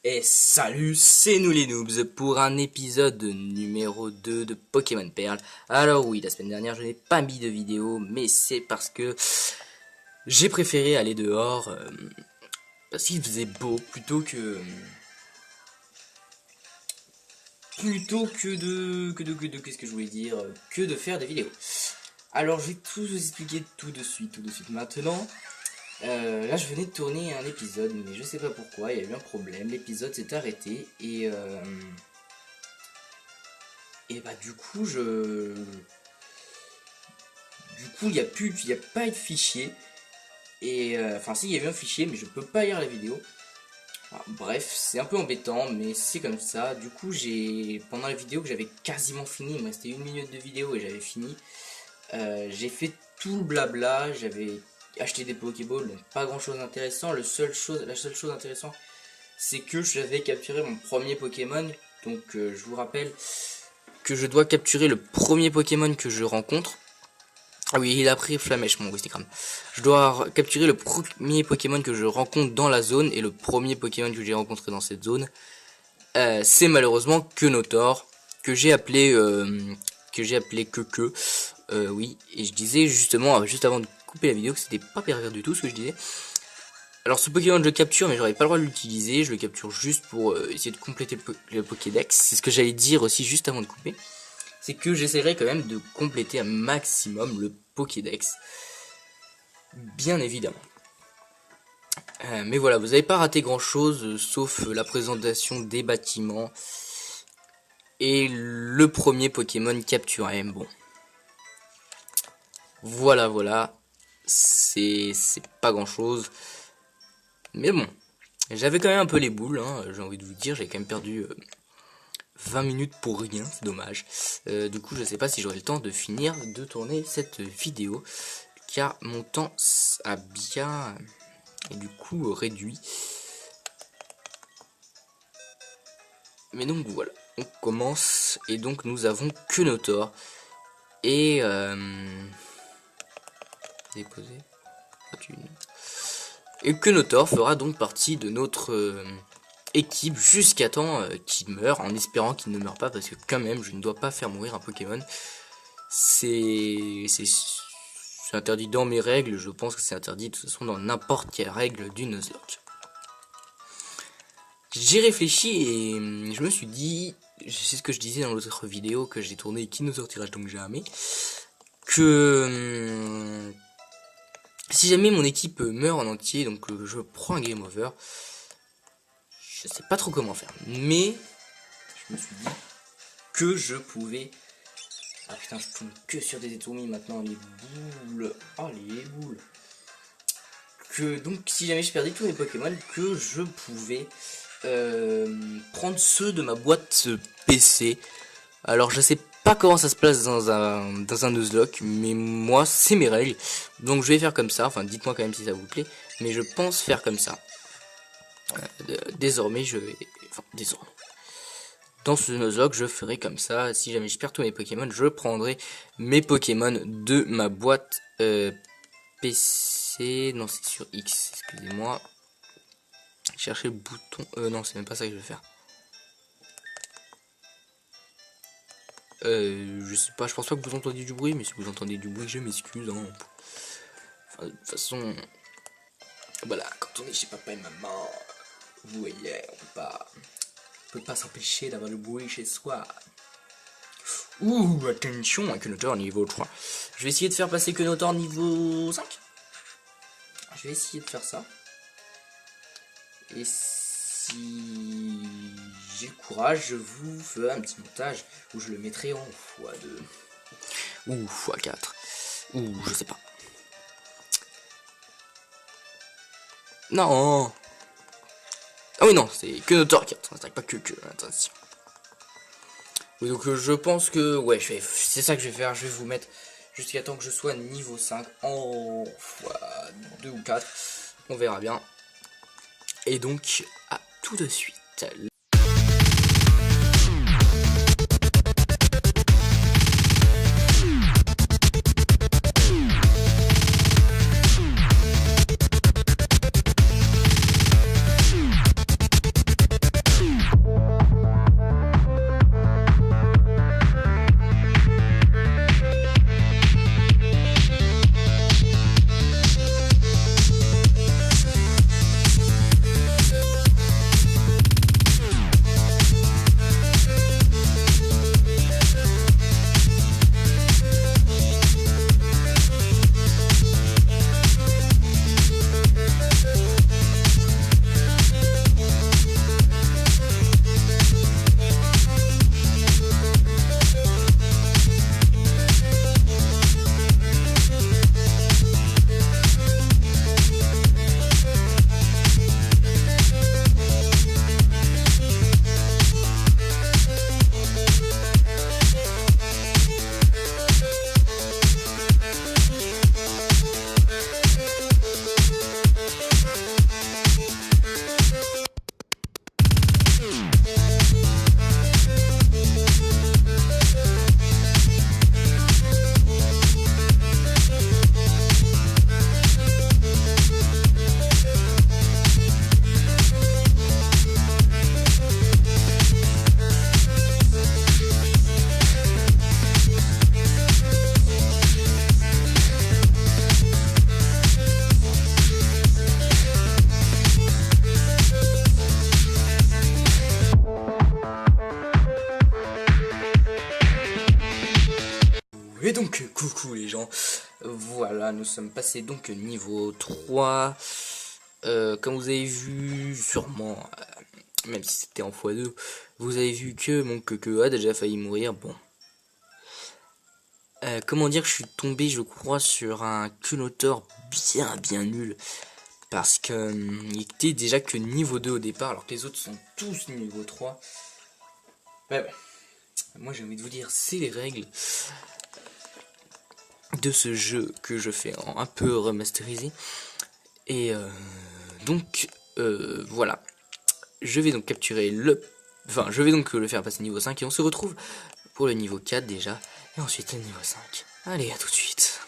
Et salut, c'est nous les noobs pour un épisode numéro 2 de Pokémon Perle. Alors oui, la semaine dernière je n'ai pas mis de vidéo, mais c'est parce que j'ai préféré aller dehors parce qu'il faisait beau plutôt que de qu'est-ce que je voulais dire que de faire des vidéos. Alors je vais tout vous expliquer tout de suite maintenant. Là je venais de tourner un épisode mais je sais pas pourquoi, il y a eu un problème, l'épisode s'est arrêté et bah du coup il y a pas de fichier et enfin si il y avait un fichier mais je peux pas lire la vidéo. Alors, bref, c'est un peu embêtant mais c'est comme ça. Du coup j'ai pendant la vidéo que j'avais quasiment fini, il me restait 1 minute de vidéo et j'avais fini. J'ai fait tout le blabla, j'avais acheté des Pokéballs, donc pas grand chose d'intéressant. La seule chose intéressante, c'est que j'avais capturé mon premier Pokémon. Donc je vous rappelle que je dois capturer le premier Pokémon que je rencontre. Ah oui, il a pris Flamèche, mon Wistikram. Je dois capturer le premier Pokémon que je rencontre dans la zone. Et le premier Pokémon que j'ai rencontré dans cette zone, c'est malheureusement Kenotor, que j'ai appelé Keke. Oui, et je disais justement, juste avant de couper la vidéo, que c'était pas pervers du tout ce que je disais. Alors ce Pokémon je le capture, mais j'aurais pas le droit de l'utiliser, je le capture juste pour essayer de compléter le Pokédex. C'est ce que j'allais dire aussi juste avant de couper. C'est que j'essaierai quand même de compléter un maximum le Pokédex. Bien évidemment. Mais voilà, vous n'avez pas raté grand chose, sauf la présentation des bâtiments. Et le premier Pokémon capturé, bon. Voilà, c'est pas grand chose. Mais bon, j'avais quand même un peu les boules, hein, j'ai envie de vous dire, j'ai quand même perdu 20 minutes pour rien, c'est dommage. Du coup, je sais pas si j'aurai le temps de finir de tourner cette vidéo, car mon temps a bien, et du coup, réduit. Mais donc voilà, on commence, et donc nous avons Kenotor, et déposer. Et Kenotor fera donc partie de notre équipe jusqu'à temps qu'il meure, en espérant qu'il ne meure pas, parce que quand même je ne dois pas faire mourir un Pokémon. C'est interdit dans mes règles, je pense que c'est interdit de toute façon dans n'importe quelle règle du Nuzlocke. J'ai réfléchi et je me suis dit, c'est ce que je disais dans l'autre vidéo que j'ai tourné et qui ne sortira donc jamais, que si jamais mon équipe meurt en entier, donc je prends un game over, je sais pas trop comment faire, mais je me suis dit que je pouvais. Ah putain, je tourne que sur des étourmis maintenant, les boules. Oh les boules. Que donc si jamais je perdais tous mes Pokémon, que je pouvais prendre ceux de ma boîte PC. Alors je sais pas comment ça se place dans un Nuzlocke, mais moi c'est mes règles, donc je vais faire comme ça. Enfin, dites-moi quand même si ça vous plaît, mais je pense faire comme ça. Désormais je vais, enfin désormais, dans ce Nuzlocke je ferai comme ça. Si jamais je perds tous mes Pokémon, je prendrai mes Pokémon de ma boîte PC. Non, c'est sur X, excusez-moi. Chercher le bouton. Non, c'est même pas ça que je vais faire. Je sais pas, je pense pas que vous entendiez du bruit, mais si vous entendez du bruit, je m'excuse. Hein. Enfin, de toute façon, voilà, quand on est chez papa et maman, vous voyez, on peut pas s'empêcher d'avoir le bruit chez soi. Ouh, attention, Kenotor niveau 3. Je vais essayer de faire passer Kenotor niveau 5. Je vais essayer de faire ça. Et si j'ai le courage, je vous ferai un petit montage où je le mettrai en x2 ou x4 ou je sais pas. Non. Ah oui non, c'est Kenotor 4, ça n'attaque pas que attention. Oui, donc je pense que ouais, c'est ça que je vais faire, je vais vous mettre jusqu'à temps que je sois niveau 5 en x2 ou 4. On verra bien. Et donc, à tout de suite. Et donc, coucou les gens, voilà, nous sommes passés donc niveau 3, comme vous avez vu, sûrement, même si c'était en x2, vous avez vu que mon queue a déjà failli mourir, bon. Comment dire, je suis tombé, je crois, sur un culotteur bien nul, parce que il était déjà que niveau 2 au départ, alors que les autres sont tous niveau 3. Mais bon, moi j'ai envie de vous dire, c'est les règles de ce jeu que je fais en un peu remasterisé. Et donc voilà, je vais donc capturer je vais donc le faire passer niveau 5 et on se retrouve pour le niveau 4 déjà et ensuite le niveau 5. Allez, à tout de suite.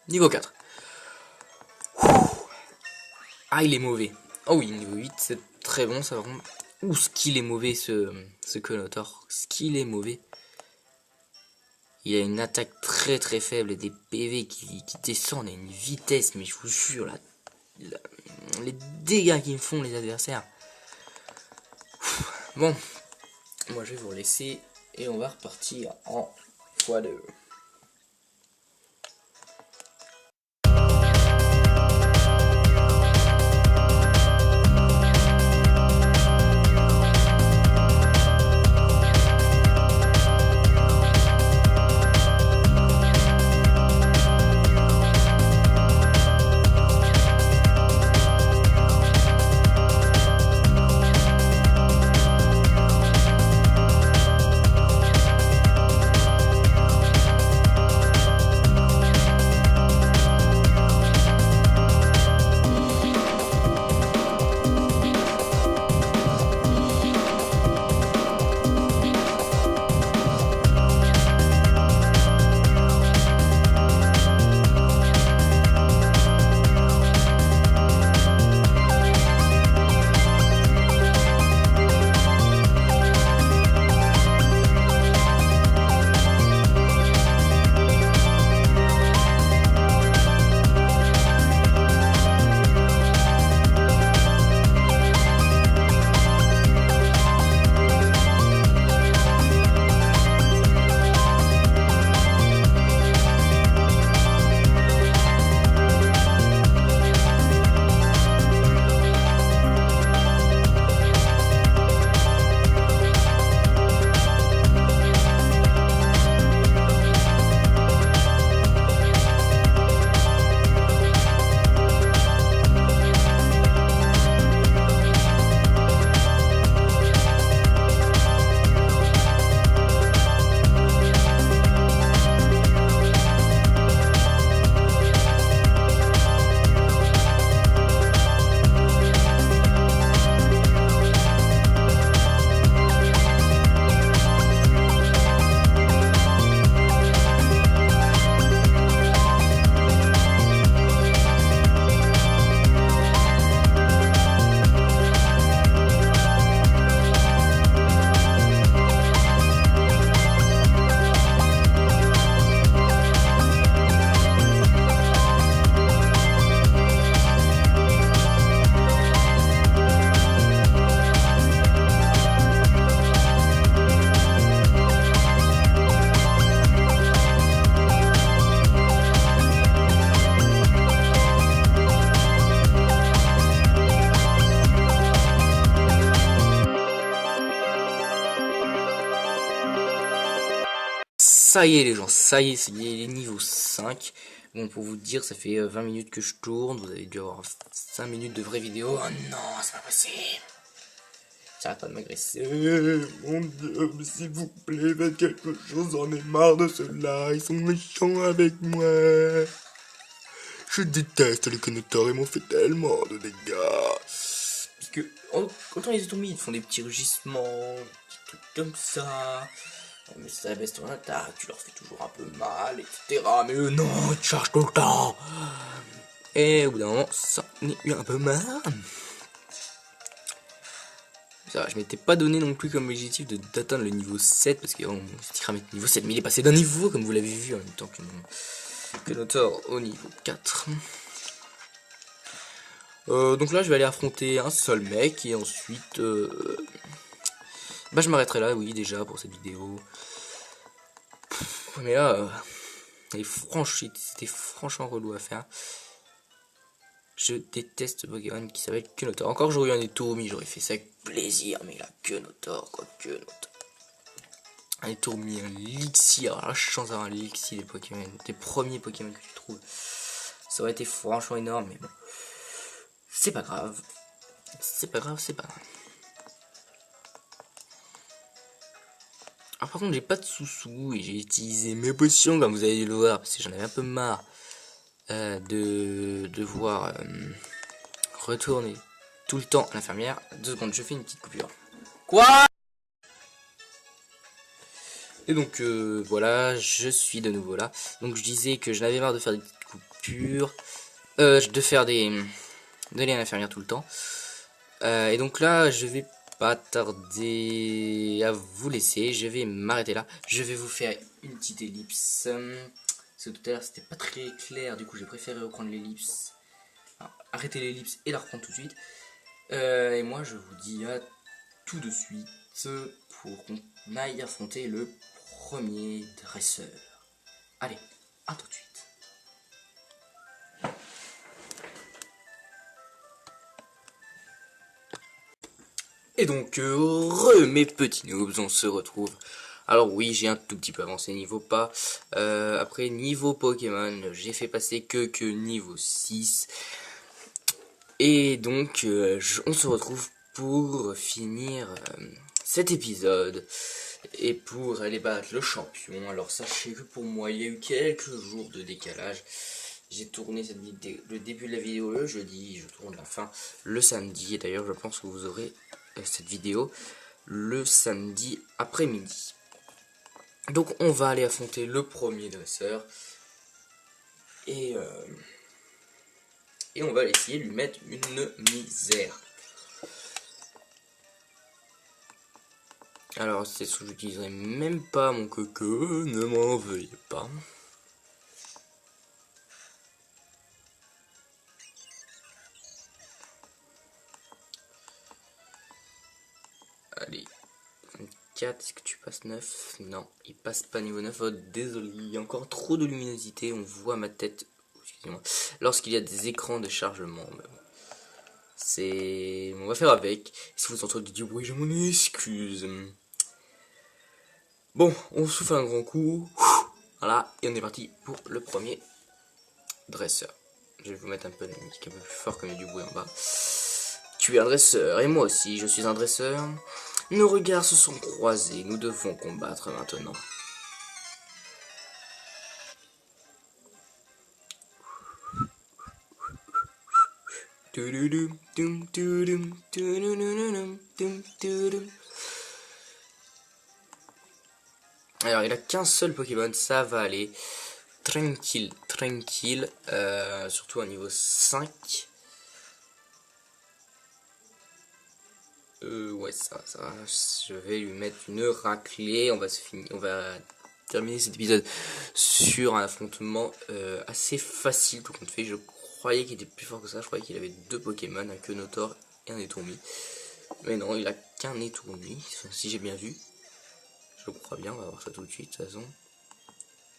Niveau 4. Ah, il est mauvais. Oh oui, niveau 8, c'est très bon, ça va. Ouh, ce qu'il est mauvais, ce Conotor. Ce qu'il est mauvais. Il a une attaque très faible et des PV qui descendent à une vitesse, mais je vous jure, les dégâts qu'ils me font les adversaires. Bon, moi je vais vous laisser et on va repartir en x2. ça y est les gens, ça y est, c'est les niveaux 5. Bon, pour vous dire, ça fait 20 minutes que je tourne, vous avez dû avoir 5 minutes de vraie vidéo. Oh non, c'est pas possible. J'arrête pas de m'agresser. Mon Dieu, mais s'il vous plaît, faites quelque chose, j'en ai marre de ceux-là, ils sont méchants avec moi. Je déteste les connotaires, ils m'ont fait tellement de dégâts. Parce que quand ils sont mis, ils font des petits rugissements, des petits trucs comme ça. Mais ça baisse ton attaque, tu leur fais toujours un peu mal, etc. Mais eux, non, ils te chargent tout le temps. Et au bout d'un moment, ça en est eu un peu marre. Ça va, je m'étais pas donné non plus comme objectif d'atteindre le niveau 7 parce qu'on s'est mettre niveau 7, mais il est passé d'un niveau comme vous l'avez vu en même temps que notre au niveau 4. Donc là je vais aller affronter un seul mec et ensuite bah je m'arrêterai là, oui, déjà pour cette vidéo. Mais là c'était franchement relou à faire. Je déteste ce Pokémon qui s'appelle Kenotor. Encore j'aurais eu un Etourumi, j'aurais fait ça avec plaisir, mais là Kenotor, quoi, Kenotor. Un Etourumi, un Lixie, alors la chance d'avoir un Lixie des Pokémon, des premiers Pokémon que tu trouves. Ça aurait été franchement énorme, mais bon. C'est pas grave. C'est pas grave, c'est pas grave. Alors par contre j'ai pas de sous-sous et j'ai utilisé mes potions comme vous avez dû le voir parce que j'en avais un peu marre de devoir retourner tout le temps à l'infirmière. 2 secondes, je fais une petite coupure. Quoi? Et donc voilà, je suis de nouveau là. Donc je disais que je n'avais marre de faire des petites coupures, d'aller à l'infirmière tout le temps. Et donc là, je vais pas tarder à vous laisser. Je vais m'arrêter là. Je vais vous faire une petite ellipse. Parce que tout à l'heure c'était pas très clair, du coup j'ai préféré reprendre l'ellipse. Arrêter l'ellipse et la reprendre tout de suite. Et moi je vous dis à tout de suite pour qu'on aille affronter le premier dresseur. Allez, à tout de suite. Et donc, mes petits noobs, on se retrouve. Alors oui, j'ai un tout petit peu avancé niveau pas. Après, niveau Pokémon, j'ai fait passer que niveau 6. Et donc, on se retrouve pour finir cet épisode. Et pour aller battre le champion. Alors sachez que pour moi, il y a eu quelques jours de décalage. J'ai tourné cette vidéo, le début de la vidéo le jeudi, je tourne la fin le samedi. Et d'ailleurs, je pense que vous aurez cette vidéo le samedi après-midi. Donc on va aller affronter le premier dresseur. Et on va essayer de lui mettre une misère. Alors c'est ce que j'utiliserai même pas mon coco, ne m'en veuillez pas. Allez, 24, est-ce que tu passes 9? Non, il passe pas niveau 9, oh, désolé, il y a encore trop de luminosité, on voit ma tête, excusez-moi, lorsqu'il y a des écrans de chargement. C'est... on va faire avec, si vous entendez du bruit, je m'en excuse. Bon, on souffle un grand coup, voilà, et on est parti pour le premier dresseur. Je vais vous mettre un peu de musique un peu plus fort comme il y a du bruit en bas. Tu es un dresseur, et moi aussi, je suis un dresseur. Nos regards se sont croisés, nous devons combattre maintenant. Alors il a qu'un seul Pokémon, ça va aller. Tranquille, tranquille, surtout à niveau 5. Ouais, ça va. Je vais lui mettre une raclée. On va terminer cet épisode sur un affrontement assez facile tout compte fait. Je croyais qu'il était plus fort que ça. Je croyais qu'il avait 2 Pokémon, un Kenotor et un Etourmi. Mais non, il a qu'un Etourmi, si j'ai bien vu. Je crois bien, on va voir ça tout de suite de toute façon.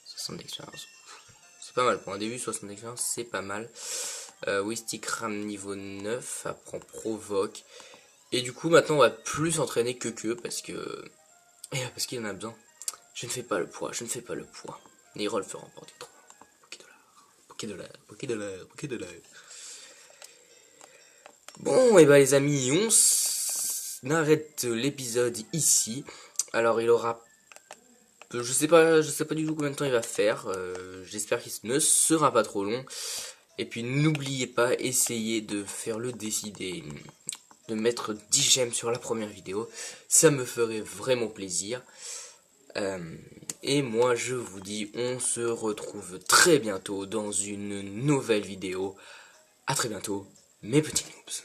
60 d'expérience. C'est pas mal pour un début, 60 d'expérience, c'est pas mal. Wistikram niveau 9, apprend provoque. Et du coup maintenant on va plus s'entraîner que parce qu'il en a besoin. Je ne fais pas le poids, je ne fais pas le poids. Nirol fait remporter 3. Poké dollar. Bon, et bah les amis, arrête l'épisode ici. Alors il aura... Je sais pas du tout combien de temps il va faire. J'espère qu'il ne sera pas trop long. Et puis n'oubliez pas, essayez de faire le décider, de mettre 10 j'aime sur la première vidéo. Ça me ferait vraiment plaisir. Et moi je vous dis, on se retrouve très bientôt dans une nouvelle vidéo. À très bientôt, mes petits noobs.